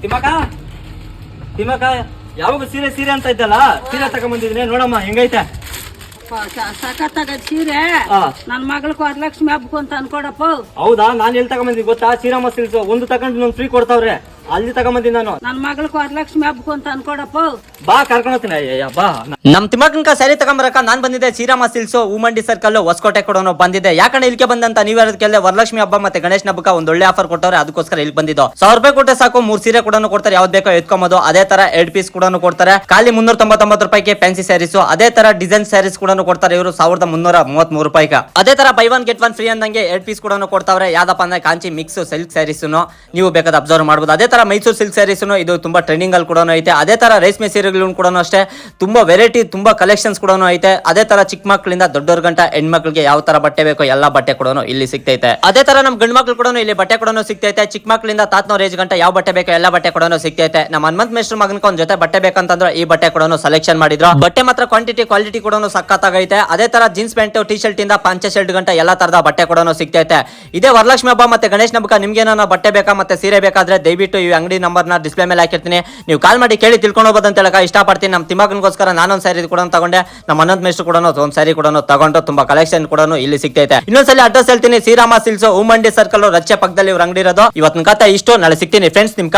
ತಿಮ್ಮಕ್ಕ ತಿಮ್ಮಕ್ಕ ಯಾವಾಗ ಸೀರೆ ಸೀರೆ ಅಂತ ಇದ್ದಲ್ಲ ಸೀರೆ ತಗೊಂಬಂದಿದ್ದೀನಿ ನೋಡಮ್ಮ ಹೆಂಗೈತೆ. ಸಖತ್ತಾಗದ್ ಸೀರೆ ನನ್ ಮಗಳಿಗೆ ವರಲಕ್ಷ್ಮಿ ಹಬ್ಬಕ್ಕೆ ಅಂತ ಅನ್ಕೊಡಪ್ಪ. ಹೌದಾ, ನಾನು ಎಲ್ಲಿ ತಗೊಂಬಂದಿದ್ದೀನಿ ಗೊತ್ತಾ? ಶ್ರೀರಾಮ ಸಿಲ್ಸ್ ಒಂದು ತಗೊಂಡು ನಾನು ಫ್ರೀ ಕೊಡ್ತಾವ್ರೆ, ಅಲ್ಲಿ ತಗೊಂಬಂದಿನಿ ನಾನು. ನನ್ ಮಗಳಿಗೆ ವರಲಕ್ಷ್ಮಿ ಹಬ್ಬಕ್ಕೆ ಅಂತ ಅನ್ಕೊಡಪ್ಪ. ಬಾ ಕರ್ಕೊಂಡು ಹೋಗ್ತೀನಿ. ಅಯ್ಯ ಬಾ. ನಮ್ ತಿಮ್ಮಕ್ಕನ್ಕ ಸ್ಯಾರಿ ತಗೊಂಬರಕ ನಾನ್ ಬಂದಿದ್ದೆ ಶ್ರೀರಾಮ ಸಿಲ್ಸ್ ಉಮಂಡಿ ಸರ್ಕಲ್ ಹೊಸಕೋಟೆ ಕೊಡೋನು ಬಂದಿದ್ದೆ. ಯಾಕಂದ್ರೆ ಇಲ್ಲಿಗೆ ಬಂದಂತ ನೀವ್ ಹೇಳೋದಕ್ಕೆ ವರಲಕ್ಷ್ಮಿ ಹಬ್ಬ ಮತ್ತೆ ಗಣೇಶನ ಹಬ್ಬಕ್ಕೆ ಒಂದ್ ಒಳ್ಳೆ ಆಫರ್ ಕೊಟ್ಟವ್ರೆ, ಅದಕ್ಕೋಸ್ಕರ ಇಲ್ಲಿ ಬಂದಿದ್ದು. 1000 ರೂಪಾಯಿ ಕೊಟ್ಟರೆ ಸಾಕು 3 ಸೀರೆ ಕೂಡ ಕೊಡ್ತಾರೆ, ಯಾವ್ದು ಬೇಕೋ ಎತ್ಕೊಂಬೋದು. ಅದೇ ತರ 2 ಪೀಸ್ ಕೂಡ ಕೊಡ್ತಾರೆ, ಖಾಲಿ 399 ರೂಪಾಯಿಗೆ ಫ್ಯಾನ್ಸಿ ಸ್ಯಾರೀಸ್. ಅದೇ ತರ ಡಿಸೈನ್ ಸ್ಯಾರೀಸ್ ಕೂಡ ಕೊಡ್ತಾರೆ ಇವರು 1333 ರೂಪಾಯಿಗೆ. ಅದೇ ತರ by one get one free ಅಂದಂಗೆ 2 ಪೀಸ್ ಕೂಡ ಕೊಡ್ತಾವ್ರೆ. ಯಾವ್ದಪ್ಪ ಅಂದ್ರೆ ಕಾಂಚಿ ಮಿಕ್ಸ್ ಸಿಲ್ಕ್ ಸ್ಯಾರೀಸ್ ನೀವು ಬೇಕಾದ ಅಬ್ಸರ್ವ್ ಮಾಡಬಹುದು. ಅದೇ ತರ ಮೈಸೂರು ಸಿಲ್ಕ್ ಸ್ಯಾರೀಸ್ ಇದು ತುಂಬಾ ಟ್ರೆಂಡಿಂಗ್ ಅಲ್ಲಿ ಕೂಡ ಐತೆ. ಅದೇ ತರ ರೇಷ್ಮೆ ಸೀರೆಗಳು ಕೂಡ ಅಷ್ಟೇ ತುಂಬಾ ವೆರೈಟಿ ತುಂಬಾ ಕಲೆಕ್ಷನ್ಸ್ ಕೂಡ ಐತೆ. ಅದೇ ತರ ಚಿಕ್ಕ ಮಕ್ಕಳಿಂದ ದೊಡ್ಡವ್ರ ಗಂಟ ಹೆಣ್ಮಕ್ಳಿಗೆ ಯಾವ ತರ ಬಟ್ಟೆ ಬೇಕೋ ಎಲ್ಲಾ ಬಟ್ಟೆ ಕೂಡ ಇಲ್ಲಿ ಸಿಗ್ತೈತೆ. ಅದೇ ತರ ನಮ್ ಗಂಡ್ ಮಕ್ಳು ಕೂಡ ಇಲ್ಲಿ ಬಟ್ಟೆ ಕೂಡ ಸಿಗ್ತೈತೆ. ಚಿಕ್ಕ ಮಕ್ಕಳಿಂದ ತಾತನವ್ರ ಏಜ್ ಗಂಟ ಯಾವ ಬಟ್ಟೆ ಬೇಕೋ ಎಲ್ಲಾ ಬಟ್ಟೆ ಕೂಡ ಸಿಗ್ತೈತೆ. ನಮ್ಮ ಹನುಮಂತ ಮೇಷ್ಟ್ರ ಮಗನ್ಕ ಒಂದ್ ಜೊತೆ ಬಟ್ಟೆ ಬೇಕಂತಂದ್ರೆ ಈ ಬಟ್ಟೆ ಕೂಡ ಸೆಲೆಕ್ಷನ್ ಮಾಡಿದ್ರು. ಬಟ್ಟೆ ಮಾತ್ರ ಕ್ವಾಂಟಿಟಿ ಕ್ವಾಲಿಟಿ ಕೂಡ ಸಖತ್ತಾಗೈತೆ. ಅದೇ ತರ ಜೀನ್ಸ್ ಪ್ಯಾಂಟ್ ಟಿ ಶರ್ಟ್ ಇಂದ ಪಂಚೆ ಶರ್ಟ್ ಗಂಟ ಎಲ್ಲಾ ತರದ ಬಟ್ಟೆ ಕೂಡ ಸಿಗ್ತೈತೆ. ಇದೇ ವರಲಕ್ಷ್ಮಿ ಹಬ್ಬ ಮತ್ತೆ ಗಣೇಶನ ಹಬ್ಬಕ್ಕೆ ನಿಮ್ಗೆ ಏನಾರ ಬಟ್ಟೆ ಬೇಕಾ ಮತ್ತೆ ಸೀರೆ ಬೇಕಾದ್ರೆ ದಯವಿಟ್ಟು ಈ ಅಂಗಡಿ ನಂಬರ್ ನ ಡಿಸ್ಪ್ಲೇ ಮೇಲೆ ಹಾಕಿರ್ತೀನಿ, ನೀವು ಕಾಲ್ ಮಾಡಿ ಕೇಳಿ ತಿಳ್ಕೊಂಡು ಹೋಗ್ಬೋದು ಅಂತ ಹೇಳಕ ಇಷ್ಟಪಡ್ತೀನಿ. ನಮ್ಮ ತಿಮ್ಮಕ್ಕನಿಗೋಸ್ಕರ ನಾನೊಂದ್ ಸ್ಯಾರಿ ಕೂಡ ತಗೊಂಡೆ, ನಮ್ಮ ಹನ್ನೊಂದು ಮೇಷ್ಟ್ರು ಕೂಡ ಒಂದ್ ಸ್ಯಾರಿ ಕೂಡ ತಗೊಂಡು ತುಂಬಾ ಕಲೆಕ್ಷನ್ ಕೂಡ ಇಲ್ಲಿ ಸಿಗ್ತೈತೆ. ಇನ್ನೊಂದ್ಸಲಿ ಅಡ್ರೆಸ್ ಹೇಳ್ತೀನಿ, ಶ್ರೀರಾಮ ಸಿಲ್ಸ್ ಉಮಂಡಿ ಸರ್ಕಲ್ ರಚ್ಚೆ ಪಕ್ಕದಲ್ಲಿ ಇವ್ರ ಅಂಗಡಿ ಇರೋದು. ಇವತ್ತಿನ ಕಥೆ ಇಷ್ಟು, ನಾಳೆ ಸಿಗ್ತೀನಿ ಫ್ರೆಂಡ್ಸ್ ನಿಮ್ಕ.